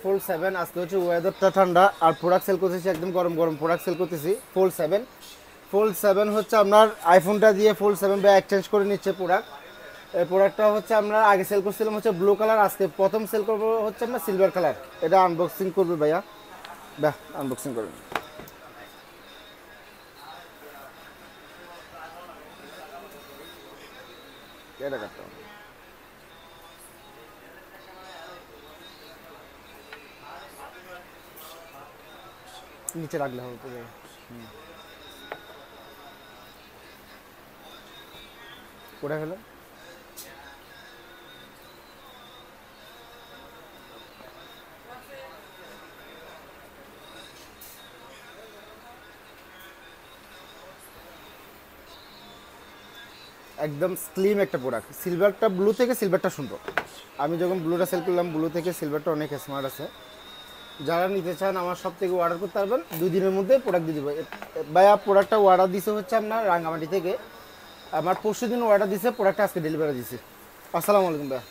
Fold 7 আজকে হচ্ছে ওয়েদারটা ঠান্ডা আর প্রোডাক্ট সেল করতেছি একদম গরম গরম প্রোডাক্ট সেল করতেছি ফোল্ড 7 হচ্ছে আপনার আইফোনটা দিয়ে ফোল্ড 7 বা এক্সচেঞ্জ করে নিচ্ছে প্রোডাক্ট। এই প্রোডাক্টটা হচ্ছে আমরা আগে সেল করছিলাম হচ্ছে ব্লু কালার, আজকে প্রথম সেল করবো হচ্ছে আমরা সিলভার কালার। এটা আনবক্সিং করবে ভাইয়া, বাহ আনবক্সিং করবেন। এটা কাটতে হবে। নিচে রাখলে হবে তো ভাইয়া। কোথায় ফেলে একদম স্লিম একটা প্রোডাক্ট। সিলভারটা ব্লু থেকে সিলভারটা সুন্দর। আমি যখন ব্লুটা সেল করলাম ব্লু থেকে সিলভারটা অনেক স্মার্ট আছে। যারা নিতে চান আমার সব থেকে অর্ডার করতে পারবেন, 2 দিনের মধ্যে প্রোডাক্ট দিয়ে দেবো ভাইয়া। প্রোডাক্টটা অর্ডার দিছে হচ্ছে আপনার রাঙ্গামাটি থেকে। আমার পরশু দিন অর্ডার দিছে, প্রোডাক্টটা আজকে ডেলিভারি দিছে। আসসালামু আলাইকুম ভাইয়া।